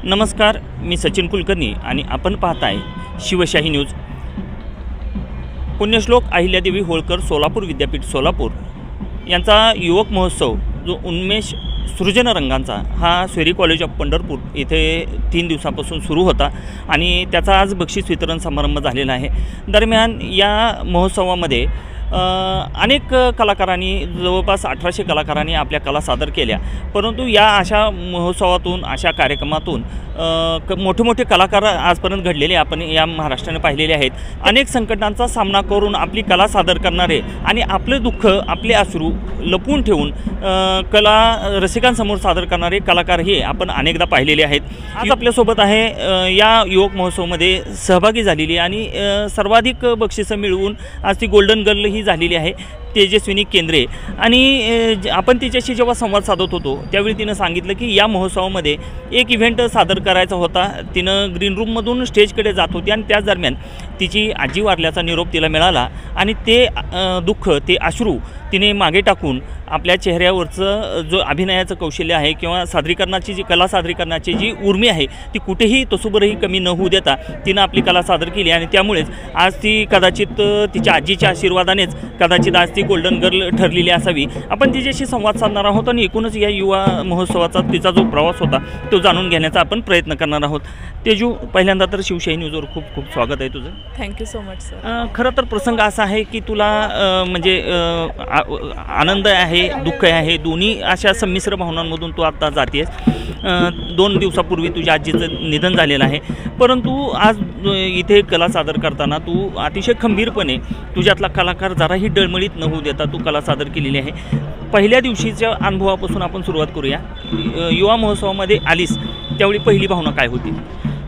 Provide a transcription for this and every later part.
नमस्कार, मी सचिन कुलकर्णी आणि आपण पाहताय शिवशाही न्यूज। पुण्यश्लोक अहिल्यादेवी होळकर सोलापूर विद्यापीठ सोलापूर यांचा युवक महोत्सव जो उन्मेष सृजन रंगांचा हा स्वेरी कॉलेज ऑफ पंढरपूर येथे 3 दिवसापासून सुरू होता आणि त्याचा आज बक्षीस वितरण समारंभ झालेला आहे। दरम्यान या महोत्सवामध्ये अनेक कलाकारांनी जवळपास 1800 कलाकारांनी आपल्या कला सादर केल्या, परंतु या अशा महोत्सवातून अशा कार्यक्रमातून मोठे मोठे कलाकार आजपर्यंत घडलेले आपण या महाराष्ट्राने पाहिलेले आहेत। अनेक संकटांचा सामना करून आपली कला सादर करणारे आणि आपले दुःख आपले अश्रू लपवून ठेवून कला रसिकांसमोर सादर करणारे कलाकार हे आपण अनेकदा पाहिलेले आहेत। आज आपल्यासोबत आहे या युवक महोत्सवामध्ये सहभागी झालेली आणि सर्वाधिक बक्षिसं मिळवून आज ती गोल्डन गर्ल ही झालेली आहे तेजस्विनी केंद्रे। आणि आपण तिच्याशी जेव्हा संवाद साधत होतो त्यावेळी तिनं सांगितलं की या महोत्सवामध्ये एक इव्हेंट सादर करायचा होता। तिनं ग्रीन रूममधून स्टेजकडे जात होती आणि त्याच दरम्यान तिची आजी वारल्याचा निरोप तिला मिळाला आणि ते दुःख ते अश्रू तिने मागे टाकून आपल्या चेहऱ्यावरचं जो अभिनयाचं कौशल्य आहे किंवा सादरीकरणाची जी कला सादरीकरणाची जी उर्मी आहे ती कुठेही तसुबरही कमी न होऊ देता तिनं आपली कला सादर केली आणि त्यामुळेच आज ती कदाचित तिच्या आजीच्या आशीर्वादानेच कदाचित आज ती गोल्डन गर्ल ठरलेली असावी। आपण तिच्याशी संवाद साधणार आहोत आणि एकूणच या युवा महोत्सवाचा तिचा जो प्रवास होता तो जाणून घेण्याचा आपण प्रयत्न करणार आहोत। तेजू, पहिल्यांदा तर शिवशाही न्यूजवर खूप खूप स्वागत आहे तुझं। Thank you so much sir. खरं तर प्रसंग असा आहे की तुला म्हणजे आनंद आहे दुःख आहे दोन्ही अशा संमिश्र भावनांमधून तू आता जातेस। 2 दिवसापूर्वी तुझ्या आजीचं निधन झालेलं आहे, परंतु आज इथे कला सादर करताना तू अतिशय खंबीरपणे तुझ्यातला कलाकार जराही डळमळीत न होऊ देता तू कला सादर केलेली आहे। पहिल्या दिवशीच्या अनुभवापासून आपण सुरुवात करूया। युवा महोत्सवामध्ये आलीस त्यावेळी पहिली भावना काय होती?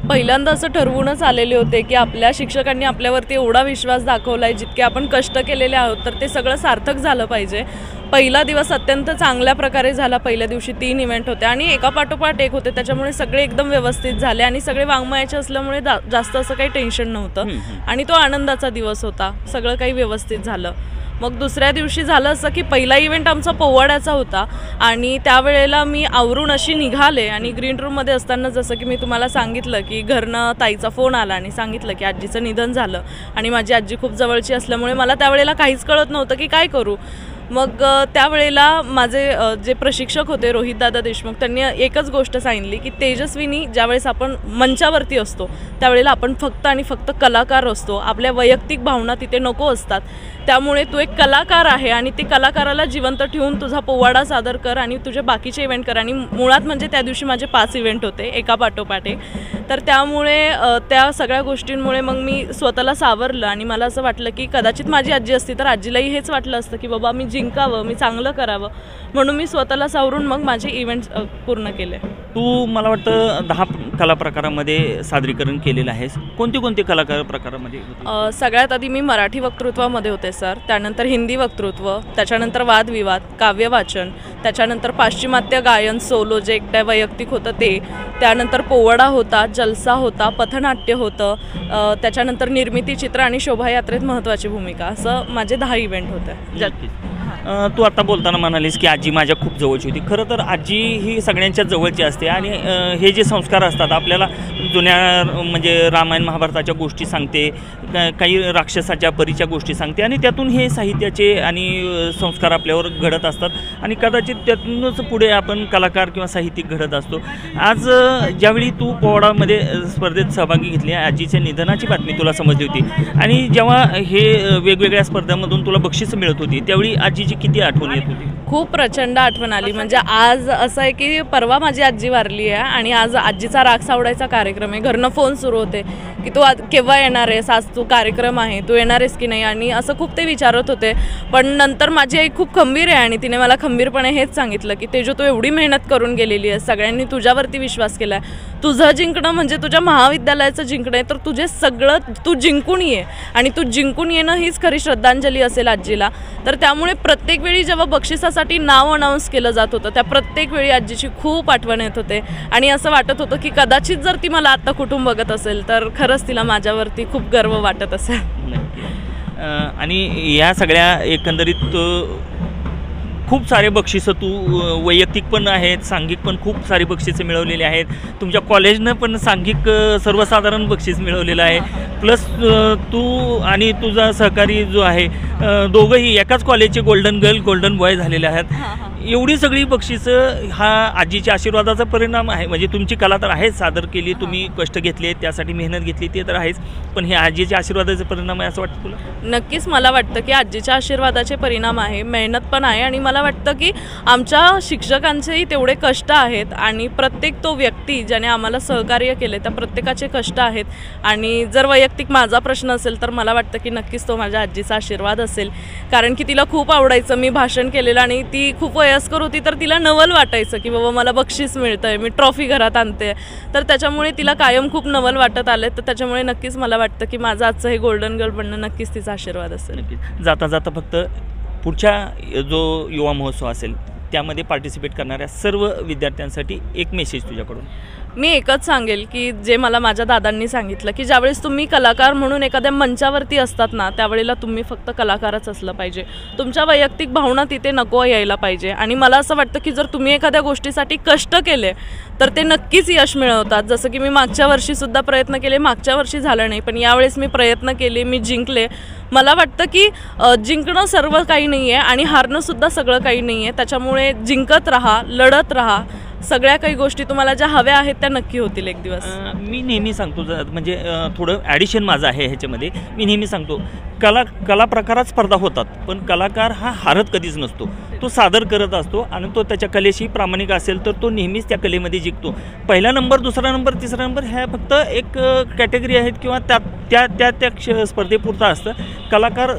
पहिल्यांदा असं ठरवूनच आलेले होते की आपल्या शिक्षकांनी आपल्यावरती एवढा विश्वास दाखवला आहे, जितके आपण कष्ट केलेले आहोत तर ते सगळं सार्थक झालं पाहिजे। पहिला दिवस अत्यंत चांगल्या प्रकारे झाला। पहिल्या दिवशी 3 इव्हेंट होते आणि एकापाठोपाठ एक होते, त्याच्यामुळे सगळे एकदम व्यवस्थित झाले आणि सगळे वाङ्मयाचे असल्यामुळे जास्त असं काही टेन्शन नव्हतं आणि तो आनंदाचा दिवस होता। सगळं काही व्यवस्थित झालं। मग दुसऱ्या दिवशी झालं असं की पहिला इव्हेंट आमचा पोवाड्याचा होता आणि त्यावेळेला मी आवरून अशी निघाले आणि ग्रीन रूममध्ये असताना जसं की मी तुम्हाला सांगितलं की घरनं ताईचा फोन आला आणि सांगितलं की आजीचं निधन झालं आणि माझी आजी खूप जवळची असल्यामुळे मला त्यावेळेला काहीच कळत नव्हतं की काय करू। मग त्यावेळेला माझे जे प्रशिक्षक होते रोहितदादा देशमुख त्यांनी एकच गोष्ट सांगितली की तेजस्विनी, ज्यावेळेस आपण मंचावरती असतो त्यावेळेला आपण फक्त आणि फक्त कलाकार असतो, आपल्या वैयक्तिक भावना तिथे नको असतात। त्यामुळे तू एक कलाकार आहे आणि ते कलाकाराला जिवंत ठेवून तुझा पोवाडा सादर कर आणि तुझे बाकीचे इव्हेंट कर। आणि मुळात म्हणजे त्या दिवशी माझे 5 इव्हेंट होते एकापाठोपाठ एक, तर त्यामुळे त्या सगळ्या गोष्टींमुळे मग मी स्वतःला सावरलं आणि मला असं वाटलं की कदाचित माझी आजी असती तर आजीलाही हेच वाटलं असतं की बाबा मी जिंकावं, मी चांगलं करावं, म्हणून मी स्वतःला सावरून मग माझे इव्हेंट्स पूर्ण केले। तू मला वाटतं 10 कला प्रकारामध्ये सादरीकरण केलेलं आहेस। कोणते कोणते कलाकार प्रकारामध्ये? सगळ्यात आधी मी मराठी वक्तृत्वामध्ये होते सर, त्यानंतर हिंदी वक्तृत्व, त्याच्यानंतर वादविवाद, काव्यवाचन, त्याच्यानंतर पाश्चिमात्य गायन सोलो जे एकट्या वैयक्तिक होतं ते, त्यानंतर पोवाडा होता, जलसा होता, पथनाट्य होतं, त्याच्यानंतर निर्मिती चित्र आणि शोभायात्रेत महत्त्वाची भूमिका, असं माझे 10 इव्हेंट होते। तू आता बोलताना म्हणालीस की आजी माझ्या खूप जवळची होती। खरं तर आजी ही सगळ्यांच्या जवळची असते आणि हे जे संस्कार असतात आपल्याला जुन्या म्हणजे रामायण महाभारताच्या गोष्टी सांगते, काही राक्षसाच्या परीच्या गोष्टी सांगते आणि त्यातून हे साहित्याचे आणि संस्कार आपल्यावर घडत असतात आणि कदाचित त्यातूनच पुढे आपण कलाकार किंवा साहित्यिक घडत असतो। आज ज्यावेळी तू पोवाडामध्ये स्पर्धेत सहभागी घेतली, आजीच्या निधनाची बातमी तुला समजली होती आणि जेव्हा हे वेगवेगळ्या स्पर्धांमधून तुला बक्षीस मिळत होती त्यावेळी आजीची किती आठवण येत होती? खूप प्रचंड आठवण आली। म्हणजे आज असं आहे की परवा माझी आजी वारली आहे आणि आज आजीचा राग सावडायचा कार्यक्रम आहे। घरनं फोन सुरू होते की तू केव्हा येणार आहेस, आज तू कार्यक्रम आहे, तू येणार आहेस की नाही, आणि असं खूप ते विचारत होते। पण नंतर माझी आई खूप खंबीर आहे आणि तिने मला खंबीरपणे हेच सांगितलं की तेजू तू एवढी मेहनत करून गेलेली आहे, सगळ्यांनी तुझ्यावरती विश्वास केला आहे, तुझं जिंकणं म्हणजे तुझ्या महाविद्यालयाचं जिंकणं आहे, तर तुझे सगळं तू जिंकून ये आणि तू जिंकून येणं हीच खरी श्रद्धांजली असेल आजीला। तर त्यामुळे प्रत्येक वेळी जेव्हा बक्षिसासाठी नाव अनाऊन्स केलं जात होतं त्या प्रत्येक वेळी आजीची खूप आठवण येत होते आणि असं वाटत होतं की कदाचित जर ती मला आता कुठून बघत असेल तर खरंच तिला माझ्यावरती खूप गर्व वाटत असेल। आणि या सगळ्या एकंदरीत खूप सारे बक्षिसं तू वैयक्तिक पण आहेत, सांघिक पण खूप सारी बक्षिसं मिळवलेली आहेत. तुमच्या कॉलेजनं पण सांघिक सर्वसाधारण बक्षीस मिळवलेलं आहे. प्लस तू आणि तुझा सहकारी जो आहे दोघंही एकाच कॉलेजचे गोल्डन गर्ल गोल्डन बॉय झालेले आहेत. एवढी सगळी बक्षिसं हा आजीच्या आशीर्वादाचा परिणाम आहे. म्हणजे तुमची कला तर आहेच, सादर केली, तुम्ही कष्ट घेतले, त्यासाठी मेहनत घेतली, ते तर आहेच, पण हे आजीच्या आशीर्वादाचा परिणाम आहे असं वाटतं तुला? नक्कीच मला वाटतं की आजीच्या आशीर्वादाचे परिणाम आहे, मेहनत पण आहे आणि मला वाटतं की आमच्या शिक्षकांचेही तेवढे कष्ट आहेत आणि प्रत्येक तो व्यक्ती ज्याने आम्हाला सहकार्य केले त्या प्रत्येकाचे कष्ट आहेत. आणि जर वैयक्तिक माझा प्रश्न असेल तर मला वाटतं की नक्कीच तो माझ्या आजीचा आशीर्वाद असेल, कारण की तिला खूप आवडायचं मी भाषण केलेलं आणि ती खूप वयस्कर होती तर तिला नवल वाटायचं की बाबा मला बक्षीस मिळतंय, मी ट्रॉफी घरात आणते, तर त्याच्यामुळे तिला कायम खूप नवल वाटत आले. तर त्याच्यामुळे नक्कीच मला वाटतं की माझं आजचं हे गोल्डन गर्ल बनणं नक्कीच तिचा आशीर्वाद असेल. नक्कीच. जाता जाता फक्त पुढच्या जो युवा महोत्सव असेल त्यामध्ये पार्टिसिपेट करणाऱ्या सर्व विद्यार्थ्यांसाठी एक मेसेज तुझ्याकडून? मी एकच सांगेल की जे मला माझ्या दादांनी सांगितलं की ज्यावेळेस तुम्ही कलाकार म्हणून एखाद्या मंचावरती असतात ना त्यावेळेला तुम्ही फक्त कलाकारच असलं पाहिजे, तुमच्या वैयक्तिक भावना तिथे नको यायला पाहिजे. आणि मला असं वाटतं की जर तुम्ही एखाद्या गोष्टीसाठी कष्ट केले तर ते नक्कीच यश मिळवतात. जसं की मी मागच्या वर्षीसुद्धा प्रयत्न केले, मागच्या वर्षी झालं नाही, पण यावेळेस मी प्रयत्न केले, मी जिंकले. मला वाटतं की जिंकणं सर्व काही नाही आहे आणि हारणंसुद्धा सगळं काही नाही आहे. त्याच्यामुळे जिंकत राहा, लढत राहा, सगळ्या काही गोष्टी तुम्हाला ज्या हव्या आहेत त्या नक्की होतील एक दिवस. मी नेहमी सांगतो, म्हणजे थोडं ॲडिशन माझं आहे ह्याच्यामध्ये, मी नेहमी सांगतो कला प्रकारात स्पर्धा होतात, पण कलाकार हा हारत कधीच नसतो, तो सादर करत असतो आणि तो त्याच्या कलेशी प्रामाणिक असेल तर तो नेहमीच त्या कलेमध्ये जिंकतो. पहिला नंबर, दुसरा नंबर, तिसरा नंबर ह्या फक्त एक कॅटेगरी आहेत किंवा त्या स्पर्धेपुरता असतं. कलाकार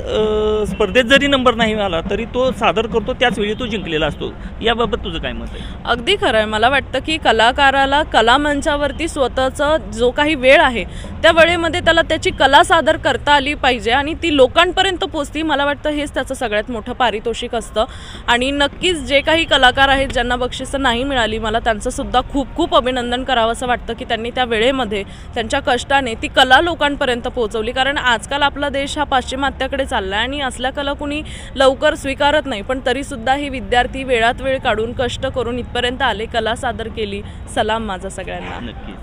स्पर्धेत जरी नंबर नाही आला तरी तो सादर करतो, त्याच वेळी तो जिंकलेला असतो. याबाबत तुझं काय मत आहे? अगदी खरं आहे. मला वाटतं की कलाकाराला कलामंचावरती स्वतःचा जो काही वेळ आहे त्या वेळेमध्ये त्याला त्याची कला सादर करता आली पाहिजे आणि ती लोकांपर्यंत पोचती. मला वाटतं हेच त्याचं सगळ्यात मोठं पारितोषिक असतं. आणि नक्कीच जे काही कलाकार आहेत ज्यांना बक्षिसं नाही मिळाली, मला त्यांचंसुद्धा खूप खूप अभिनंदन करावं असं वाटतं की त्यांनी त्या वेळेमध्ये त्यांच्या कष्टाने ती कला लोकांपर्यंत पोहोचवली. कारण आजकाल आपला देश हा पाश्चिमात्याकडे चालला आहे आणि असल्या कला कुणी लवकर स्वीकारत नाही, पण तरीसुद्धा हे विद्यार्थी वेळात वेळ काढून कष्ट करून इथपर्यंत आले, कला सादर केली. सलाम माझा सगळ्यांना. नक्कीच.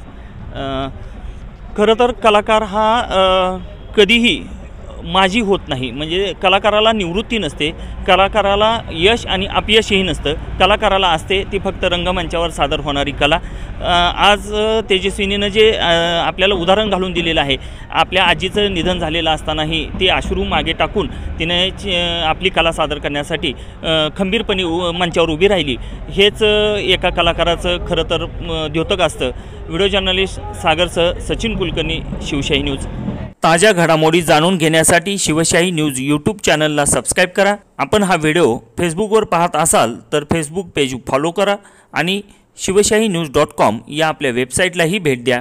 खरं तर कलाकार हा कधीही माझी होत नाही, म्हणजे कलाकाराला निवृत्ती नसते, कलाकाराला यश आणि अपयशही नसतं. कलाकाराला असते ती फक्त रंगमंचावर सादर होणारी कला. आज तेजस्विनीनं जे आपल्याला उदाहरण घालून दिलेलं आहे, आपल्या आजीचं निधन झालेलं असतानाही ते अश्रू मागे टाकून तिने आपली कला सादर करण्यासाठी खंबीरपणे मंचावर उभी राहिली. हेच एका कलाकाराचं खरं तर द्योतक असतं. व्हिडिओ जर्नलिस्ट सागरसह सचिन कुलकर्णी, शिवशाही न्यूज. ताज्या घडामोडी जाणून घेण्यासाठी शिवशाही न्यूज यूट्यूब चॅनलला सबस्क्राईब करा. आपण हा व्हिडिओ फेसबुकवर पाहत असाल तर फेसबुक पेज फॉलो करा आणि शिवशाही न्यूज.com या आपल्या वेबसाईटलाही भेट द्या.